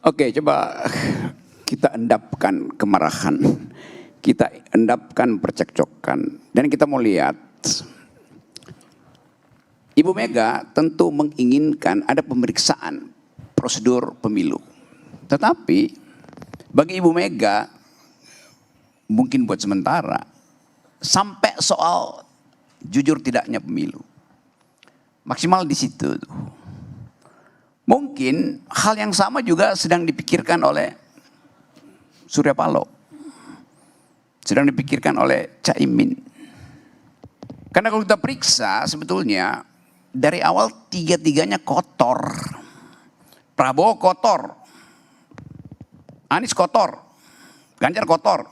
Oke, coba kita endapkan kemarahan, kita endapkan percekcokan, dan kita mau lihat Ibu Mega tentu menginginkan ada pemeriksaan prosedur pemilu. Tetapi bagi Ibu Mega mungkin buat sementara sampai soal jujur tidaknya pemilu. Maksimal di situ. Mungkin hal yang sama juga sedang dipikirkan oleh Surya Paloh. Sedang dipikirkan oleh Caimin. Karena kalau kita periksa sebetulnya dari awal tiga-tiganya kotor. Prabowo kotor. Anies kotor. Ganjar kotor.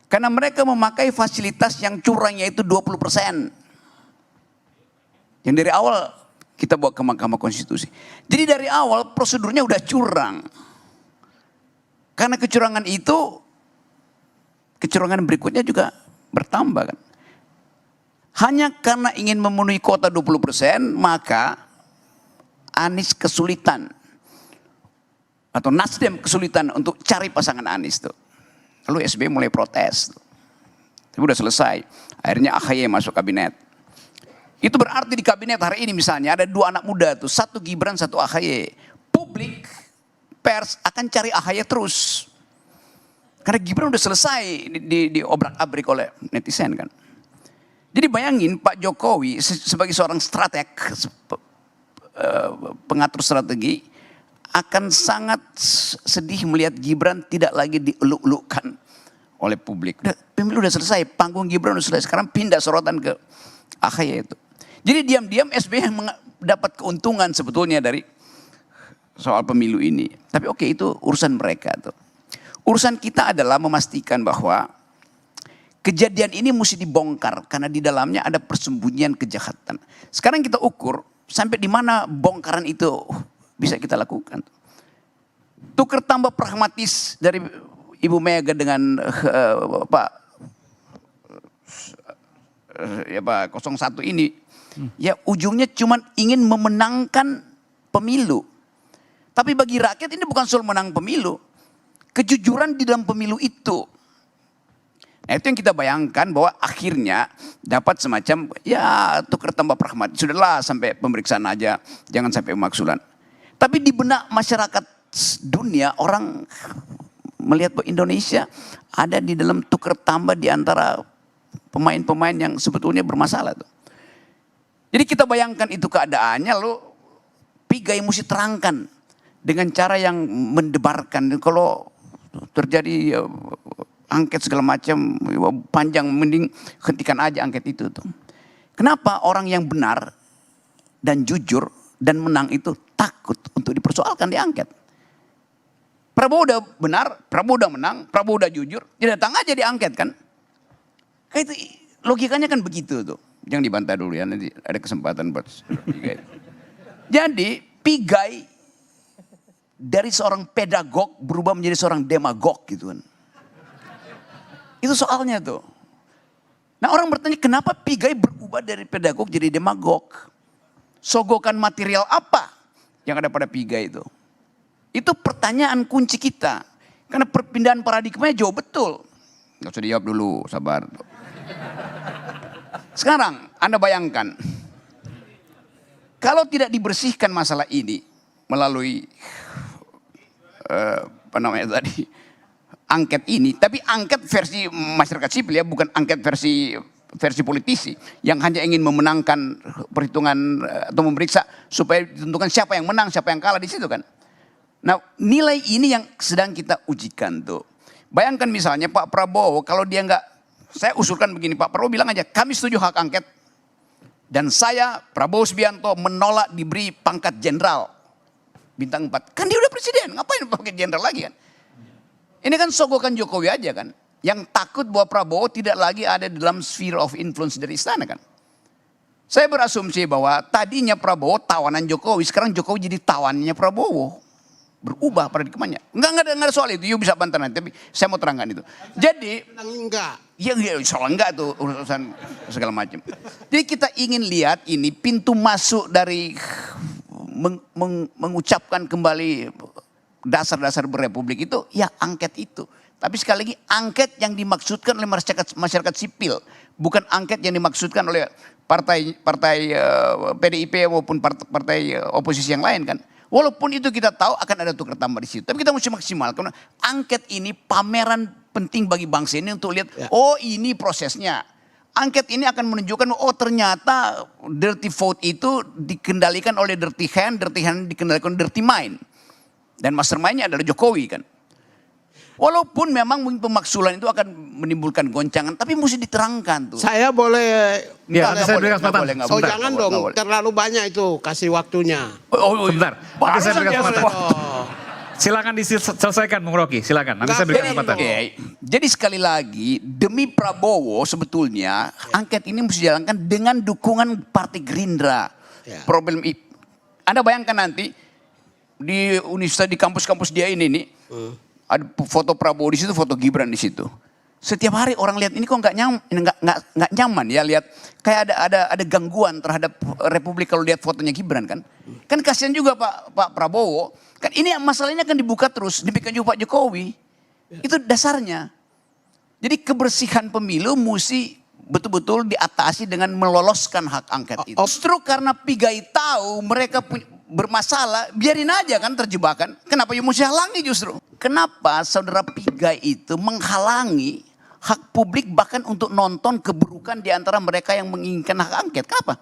Karena mereka memakai fasilitas yang curangnya itu 20%. Yang dari awal kita bawa ke Mahkamah Konstitusi. Jadi dari awal prosedurnya udah curang. Karena kecurangan itu, kecurangan berikutnya juga bertambah kan. Hanya karena ingin memenuhi kuota 20%, maka Anies kesulitan. Atau Nasdem kesulitan untuk cari pasangan Anies tuh. Lalu SBY mulai protes. Tapi udah selesai. Akhirnya AHY masuk kabinet. Itu berarti di kabinet hari ini misalnya ada dua anak muda tuh. Satu Gibran, satu AHY. Publik, pers akan cari AHY terus. Karena Gibran udah selesai di obrak-abrik oleh netizen kan. Jadi bayangin Pak Jokowi sebagai seorang strateg, pengatur strategi, akan sangat sedih melihat Gibran tidak lagi dieluk-elukkan oleh publik. Pemilu udah selesai, panggung Gibran udah selesai. Sekarang pindah sorotan ke AHY itu. Jadi diam-diam SBY dapat keuntungan sebetulnya dari soal pemilu ini. Tapi oke, itu urusan mereka tuh. Urusan kita adalah memastikan bahwa kejadian ini mesti dibongkar karena di dalamnya ada persembunyian kejahatan. Sekarang kita ukur sampai di mana bongkaran itu bisa kita lakukan. Tukar tambah pragmatis dari Ibu Mega dengan Pak 01 ini. Ya ujungnya cuma ingin memenangkan pemilu. Tapi bagi rakyat ini bukan soal menang pemilu. Kejujuran di dalam pemilu itu. Nah itu yang kita bayangkan bahwa akhirnya dapat semacam ya tukar tambah pragmatis. Sudahlah sampai pemeriksaan aja. Jangan sampai pemaksulan. Tapi di benak masyarakat dunia orang melihat bahwa Indonesia ada di dalam tukar tambah di antara pemain-pemain yang sebetulnya bermasalah tuh. Jadi kita bayangkan itu keadaannya lalu Pigai mesti terangkan dengan cara yang mendebarkan. Kalau terjadi angket segala macam panjang, mending hentikan aja angket itu tuh. Kenapa orang yang benar dan jujur dan menang itu takut untuk dipersoalkan di angket? Prabowo udah benar, Prabowo udah menang, Prabowo udah jujur, dia datang aja di angket kan? Kayak itu logikanya kan begitu tuh. Jangan dibantah dulu ya, nanti ada kesempatan buat Pigai. Jadi Pigai dari seorang pedagog berubah menjadi seorang demagog gitu kan. Itu soalnya tuh. Nah orang bertanya kenapa Pigai berubah dari pedagog jadi demagog? Sogokan material apa yang ada pada Pigai itu? Itu pertanyaan kunci kita. Karena perpindahan paradigmanya jauh betul. Gak usah dijawab dulu, sabar. Sekarang Anda bayangkan. Kalau tidak dibersihkan masalah ini melalui apa namanya tadi, angket ini, tapi angket versi masyarakat sipil ya, bukan angket versi politisi yang hanya ingin memenangkan perhitungan atau memeriksa supaya ditentukan siapa yang menang, siapa yang kalah di situ kan. Nah, nilai ini yang sedang kita ujikan tuh. Bayangkan misalnya Pak Prabowo kalau dia nggak, saya usulkan begini, Pak Prabowo bilang aja kami setuju hak angket dan saya Prabowo Subianto menolak diberi pangkat jenderal bintang 4. Kan dia udah presiden, ngapain pangkat jenderal lagi kan? Ini kan sogokan Jokowi aja kan. Yang takut bahwa Prabowo tidak lagi ada di dalam sphere of influence dari istana kan. Saya berasumsi bahwa tadinya Prabowo tawanan Jokowi, sekarang Jokowi jadi tawannya Prabowo. Berubah paradigmanya. Enggak ada soal itu, you bisa bantah nanti, tapi saya mau terangkan itu. Jadi, ya soal enggak tuh urusan segala macam. Jadi kita ingin lihat ini pintu masuk dari mengucapkan kembali dasar-dasar berrepublik itu ya angket itu. Tapi sekali lagi angket yang dimaksudkan oleh masyarakat sipil, bukan angket yang dimaksudkan oleh partai PDIP maupun partai oposisi yang lain kan. Walaupun itu kita tahu akan ada tukar tambah di situ, tapi kita mesti maksimal karena angket ini pameran penting bagi bangsa ini untuk lihat, oh ini prosesnya. Angket ini akan menunjukkan, oh ternyata dirty vote itu dikendalikan oleh dirty hand dikendalikan dirty mind. Dan mastermind-nya adalah Jokowi kan. Walaupun memang pemaksulan itu akan menimbulkan goncangan, tapi mesti diterangkan tuh. Saya boleh, So jangan dong, terlalu banyak itu kasih waktunya. Sebentar, nanti saya berikan kesempatan. Silakan diselesaikan Bung Rocky, silakan. Nanti saya berikan kesempatan. Jadi sekali lagi, demi Prabowo sebetulnya angket ini mesti dijalankan dengan dukungan Partai Gerindra. Problem Anda bayangkan nanti di universitas, di kampus-kampus dia ini nih, ada foto Prabowo di situ, foto Gibran di situ. Setiap hari orang lihat ini kok nggak nyaman ya, lihat kayak ada gangguan terhadap Republik kalau lihat fotonya Gibran kan. Kan kasihan juga Pak Prabowo. Kan ini masalahnya akan dibuka terus, demikian juga Pak Jokowi. Itu dasarnya. Jadi kebersihan pemilu mesti betul-betul diatasi dengan meloloskan hak angket itu. Justru karena Pigai tahu mereka bermasalah, biarin aja kan terjebakan. Kenapa you mesti halangi justru? Kenapa saudara Pigai itu menghalangi hak publik bahkan untuk nonton keburukan di antara mereka yang menginginkan hak angket? Kenapa?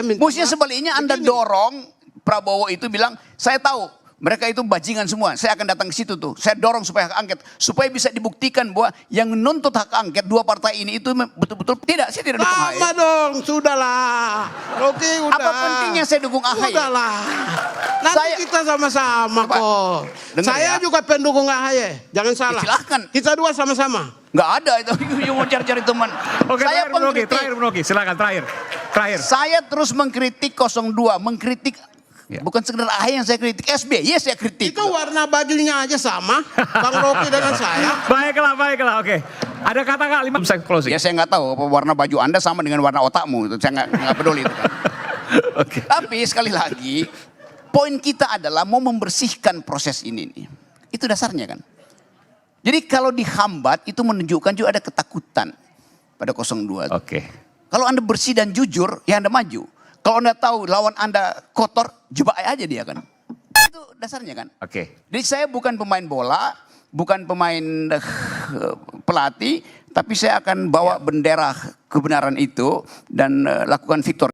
Mestinya sebaliknya Anda dorong Prabowo itu bilang, saya tahu mereka itu bajingan semua, saya akan datang ke situ tuh. Saya dorong supaya hak angket, supaya bisa dibuktikan bahwa yang menuntut hak angket dua partai ini itu betul-betul tidak, saya tidak dukung AHY. Lama dong, sudahlah. Rocky udah. Apa pentingnya saya dukung AHY? Sudahlah. Nanti kita sama-sama kok. Saya juga pendukung AHY, jangan salah. Silahkan. Kita dua sama-sama. Nggak ada itu, you mau cari-cari teman. Oke, Saya terakhir Bung Rocky, silakan terakhir. Saya terus mengkritik 02, mengkritik bukan sekedar AHY yang saya kritik, SBY saya kritik. Itu warna bajunya aja sama, Bang Rocky dengan saya. Baiklah, oke. Ada kata Kak 5 saya closing. Ya saya nggak tahu apa warna baju Anda sama dengan warna otakmu, itu saya nggak peduli itu kan. Tapi sekali lagi, poin kita adalah mau membersihkan proses ini nih. Itu dasarnya kan. Jadi kalau dihambat itu menunjukkan juga ada ketakutan pada 02. Kalau Anda bersih dan jujur, ya Anda maju. Kalau Anda tahu lawan Anda kotor, jebak aja dia kan. Itu dasarnya kan. Jadi saya bukan pemain bola, bukan pemain pelatih, tapi saya akan bawa bendera kebenaran itu dan lakukan victor.